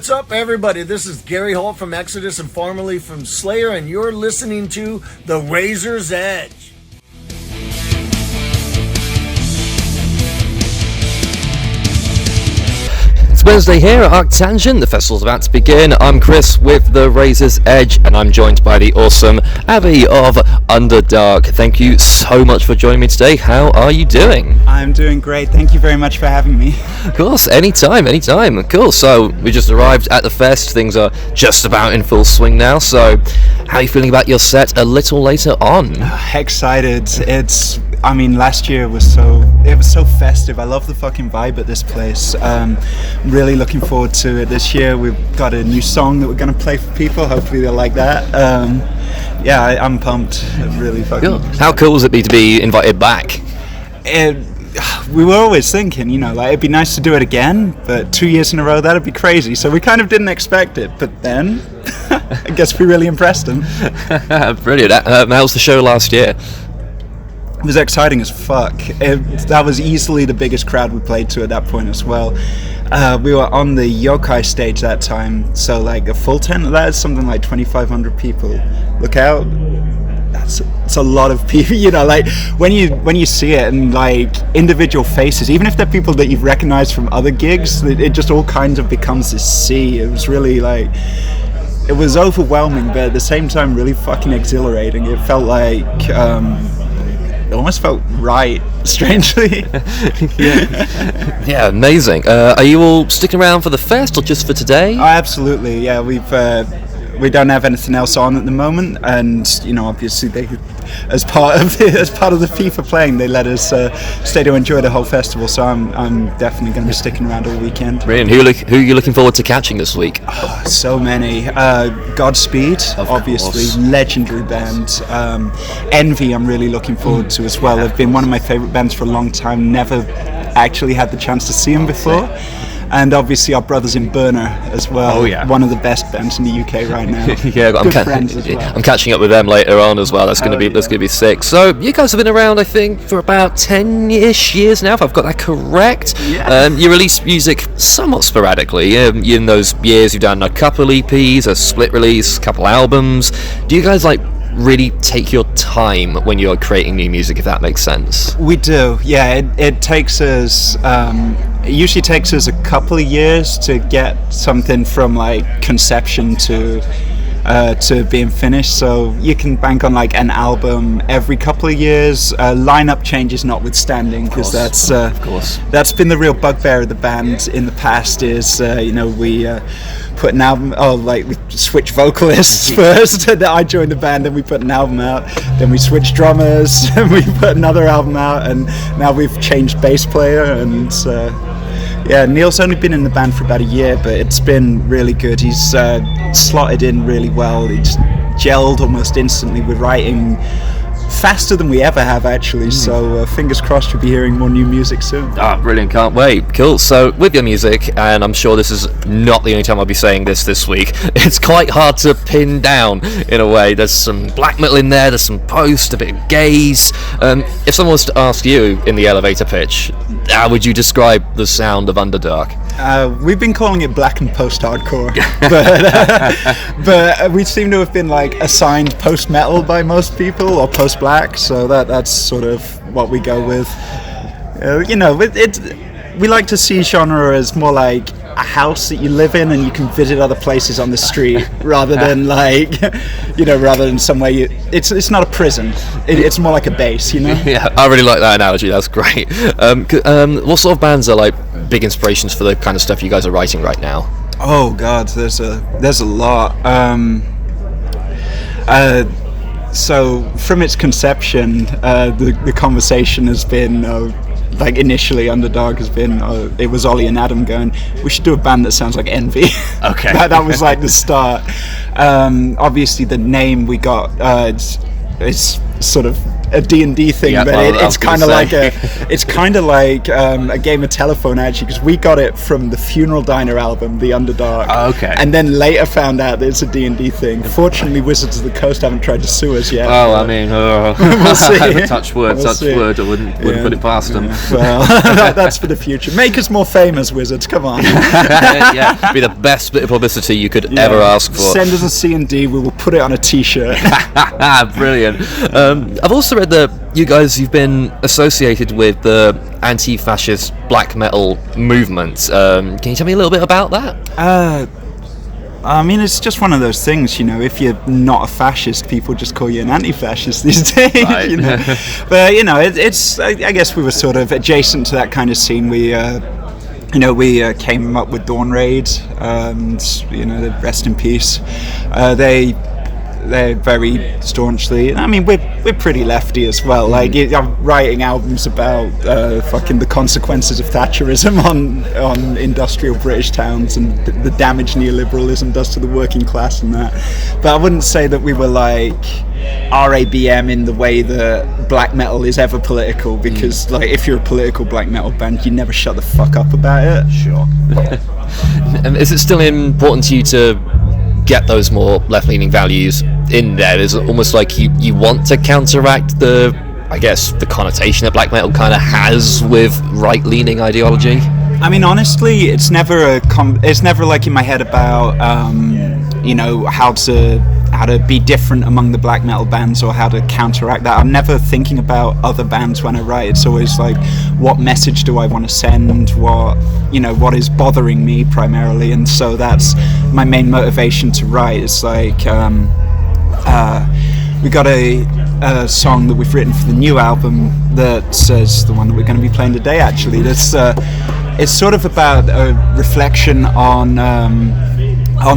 what's up, everybody? This is Gary Holt from Exodus and formerly from Slayer, and you're listening to The Razor's Edge. It's Wednesday here at ArcTanGent. The festival's about to begin. I'm Chris with The Razor's Edge, and I'm joined by the awesome Abi of Underdark. Thank you so much for joining me today. How are you doing? I'm doing great. Thank you very much for having me. Of course, anytime. Cool. So, we just arrived at the fest. Things are just about in full swing now. So, how are you feeling about your set a little later on? Excited. Last year was so festive. I love the fucking vibe at this place. Really looking forward to it this year. We've got a new song that we're going to play for people. Hopefully they'll like that. I'm pumped. Really fucking cool. How cool was it to be invited back? We were always thinking, it'd be nice to do it again, but 2 years in a row, that'd be crazy. So we kind of didn't expect it, but then I guess we really impressed them. Brilliant. How was the show last year? It was exciting as fuck. That was easily the biggest crowd we played to at that point as well. We were on the Yokai stage that time, so like a full tent of that is something like 2,500 people. Look out. It's a lot of people, when you see it and like individual faces, even if they're people that you've recognized from other gigs, it just all kinds of becomes this sea. It was really it was overwhelming, but at the same time really fucking exhilarating. It felt like it almost felt right, strangely. Yeah, amazing. Are you all sticking around for the fest or just for today? Oh, absolutely, yeah. We don't have anything else on at the moment, and obviously as part of the FIFA playing, they let us stay to enjoy the whole festival. So I'm definitely going to be sticking around all weekend. Brilliant. Who are you looking forward to catching this week? Oh, so many. Godspeed, obviously, legendary band. Envy, I'm really looking forward to as well. They've been one of my favourite bands for a long time. Never actually had the chance to see them before. And obviously our brothers in Burner as well. Oh yeah, one of the best bands in the UK right now. Yeah, I'm catching up with them later on as well. That's going to be sick. So you guys have been around, I think, for about 10-ish years now, if I've got that correct. Yeah. You release music somewhat sporadically. In those years, you've done a couple EPs, a split release, a couple albums. Do you guys really take your time when you're creating new music, if that makes sense? We do, yeah. It takes us it usually takes us a couple of years to get something from conception to being finished, so you can bank on an album every couple of years, lineup changes notwithstanding, because that's been the real bugbear of the band in the past. Is we put an album, we switch vocalists first. I joined the band, then we put an album out, then we switched drummers, and we put another album out, and now we've changed bass player. And Neil's only been in the band for about a year, but it's been really good. He's slotted in really well. He's gelled almost instantly with writing faster than we ever have, actually. So fingers crossed we'll be hearing more new music soon. Brilliant, can't wait. Cool. So with your music, and I'm sure this is not the only time I'll be saying this week, it's quite hard to pin down in a way. There's some black metal in there, there's some post, a bit of gaze. If someone was to ask you in the elevator pitch, how would you describe the sound of Underdark? We've been calling it black and post-hardcore, but we seem to have been assigned post-metal by most people, or post-black, so that's sort of what we go with. We like to see genre as more like a house that you live in and you can visit other places on the street, rather than rather than somewhere it's not a prison. It's more like a base, Yeah, I really like that analogy. That's great. What sort of bands are big inspirations for the kind of stuff you guys are writing right now? Oh God, there's a lot. So from its conception, the conversation has been initially Underdark has been it was Ollie and Adam going, we should do a band that sounds like Envy. Okay. that was the start. Obviously the name we got it's sort of a D&D thing, Yeah, but well, I it's was gonna kind of like say. a game of telephone, actually, because we got it from the Funeral Diner album, The Underdark. Oh, okay. And then later found out that it's a D&D thing. Fortunately, Wizards of the Coast haven't tried to sue us yet. Oh, I mean, we'll see. touch wood. I wouldn't put it past them. Well, that's for the future. Make us more famous, Wizards. Come on. Yeah, be the best bit of publicity you could ever ask for. Send us a C&D. We will put it on a T-shirt. Brilliant. I've also read that you've been associated with the anti-fascist black metal movement. Can you tell me a little bit about that? I mean, it's just one of those things, you know. If you're not a fascist, people just call you an anti-fascist these days, Right. you know. But you know, I guess we were sort of adjacent to that kind of scene. We came up with Dawn Raid, and you know, rest in peace. They're very staunchly. I mean, we're pretty lefty as well. Like, I'm writing albums about fucking the consequences of Thatcherism on industrial British towns and the damage neoliberalism does to the working class and that. But I wouldn't say that we were like RABM in the way that black metal is ever political, because like, if you're a political black metal band, you never shut the fuck up about it. Sure. And is it still important to you to get those more left-leaning values in there? Is it almost like you want to counteract the connotation that black metal kind of has with right-leaning ideology? I mean, honestly, it's never like in my head about how to be different among the black metal bands or how to counteract that. I'm never thinking about other bands when I write. It's always like, what message do I want to send? What is bothering me primarily? And so that's my main motivation to write. It's like we got a song that we've written for the new album that says, the one that we're going to be playing today actually, that's it's sort of about a reflection on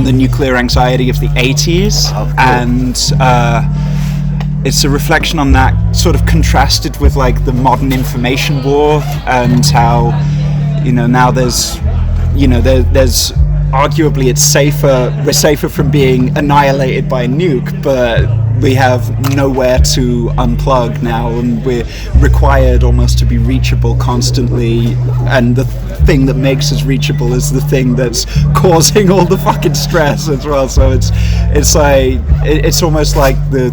the nuclear anxiety of the 80s. Oh, cool. And it's a reflection on that, sort of contrasted with like the modern information war, and how, you know, now there's arguably we're safer from being annihilated by a nuke, but we have nowhere to unplug now, and we're required almost to be reachable constantly, and the thing that makes us reachable is the thing that's causing all the fucking stress as well. So it's like, it's almost like the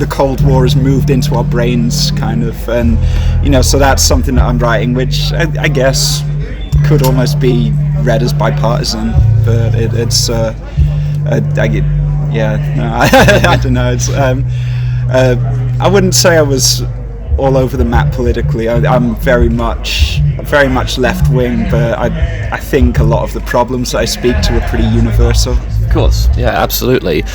Cold War has moved into our brains, kind of, and you know, so that's something that I'm writing, which I guess could almost be read as bipartisan, but I don't know. It's I wouldn't say I was all over the map politically. I'm very much left wing, but I think a lot of the problems that I speak to are pretty universal. Of course, yeah, absolutely.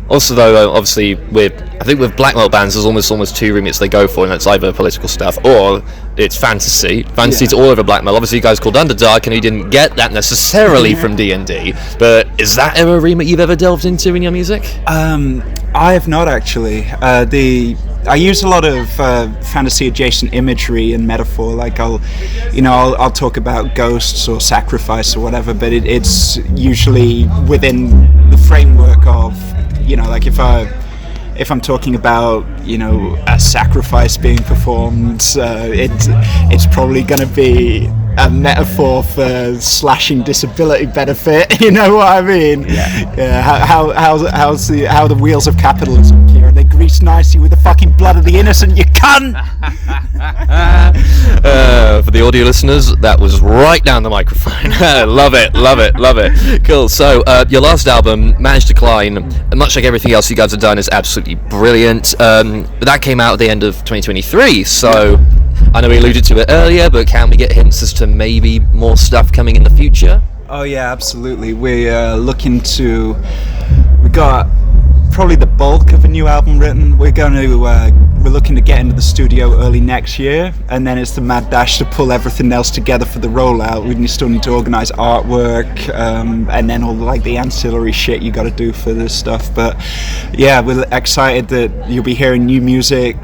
Also, though, obviously, I think with black metal bands, there's almost two remits they go for, and it's either political stuff or it's fantasy. Fantasy's all over black metal. Obviously, you guys called Underdark, and you didn't get that necessarily from D&D. But is that ever a remit you've ever delved into in your music? I have not actually. I use a lot of fantasy-adjacent imagery and metaphor. Like I'll talk about ghosts or sacrifice or whatever, but it's usually within the framework of, you know, like if I'm talking about, you know, a sacrifice being performed, it's probably going to be a metaphor for slashing disability benefit. You know what I mean? Yeah. How the wheels of capitalism, Kieran, they grease nicely with the fucking blood of the innocent, you cunt! For the audio listeners, that was right down the microphone. Love it. Cool. So your last album, Managed Decline, much like everything else you guys have done, is absolutely brilliant. But that came out at the end of 2023, so I know we alluded to it earlier, but can we get hints as to maybe more stuff coming in the future? Oh yeah, absolutely. We got probably the bulk of a new album written. We're looking to get into the studio early next year, and then it's the mad dash to pull everything else together for the rollout. We still need to organize artwork, and then all like the ancillary shit you got to do for this stuff. But yeah, we're excited that you'll be hearing new music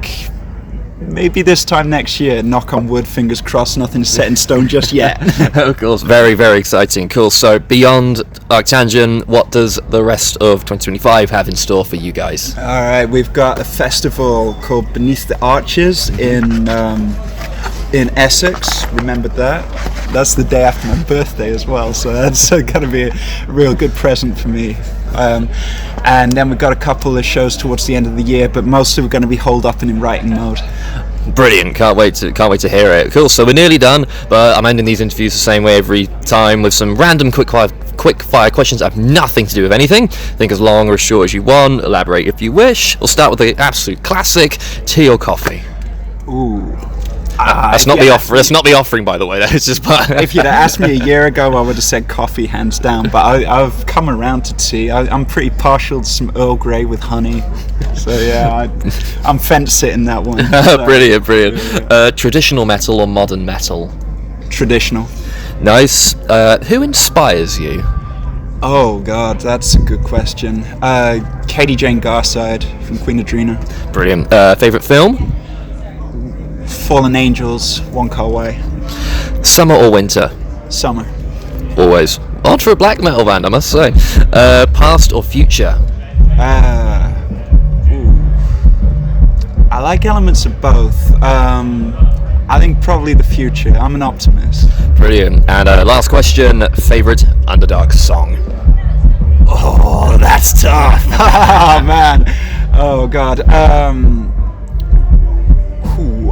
maybe this time next year. Knock on wood, fingers crossed, nothing's set in stone just yet. Of course, very, very exciting. Cool. So beyond ArcTanGent, what does the rest of 2025 have in store for you guys? All right, we've got a festival called Beneath the Arches in Essex. Remember that? That's the day after my birthday as well, so that's going to be a real good present for me. And then we've got a couple of shows towards the end of the year, but mostly we're going to be holed up and in writing mode. Brilliant! Can't wait to hear it. Cool. So we're nearly done, but I'm ending these interviews the same way every time, with some random quick fire questions that have nothing to do with anything. Think as long or as short as you want. Elaborate if you wish. We'll start with the absolute classic: tea or coffee. Ooh. That's not the offer. That's not the offering, by the way. That's just. If you'd asked me a year ago, I would have said coffee, hands down. But I've come around to tea. I'm pretty partial to some Earl Grey with honey. So yeah, I'm fence sitting that one. So. Brilliant. Traditional metal or modern metal? Traditional. Nice. Who inspires you? Oh God, that's a good question. Katie Jane Garside from Queen Adrena. Brilliant. Favorite film? Fallen Angels, Wong Kar-wai. Summer or winter? Summer. Always. Odd for a black metal band, I must say. Past or future? I like elements of both. I think probably the future. I'm an optimist. Brilliant. And last question, favorite Underdark song? Oh, that's tough. Oh man. Oh God.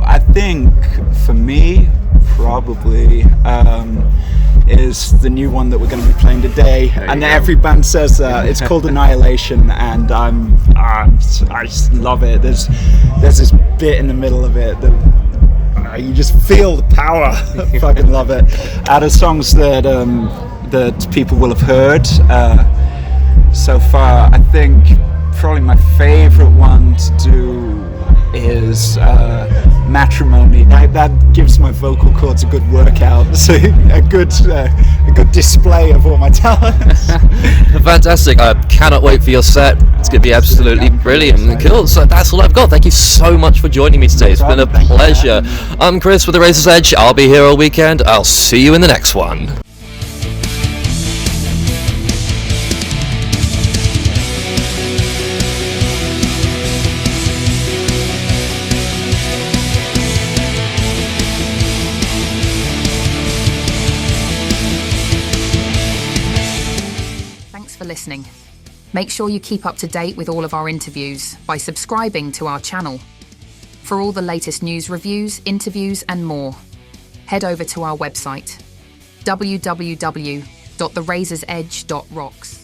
I think for me, probably is the new one that we're going to be playing today, and every band says that. It's called Annihilation, and I just love it. There's this bit in the middle of it that you just feel the power. I fucking love it. Out of songs that people will have heard so far, I think probably my favorite one to do is Matrimony. That gives my vocal cords a good workout, so a good display of all my talents. Fantastic. I cannot wait for your set. It's going to be absolutely brilliant. Cool. So that's all I've got. Thank you so much for joining me today. It's been a pleasure. I'm Chris with The Razor's Edge. I'll be here all weekend. I'll see you in the next one. For listening. Make sure you keep up to date with all of our interviews by subscribing to our channel. For all the latest news, reviews, interviews and more, head over to our website www.therazorsedge.rocks.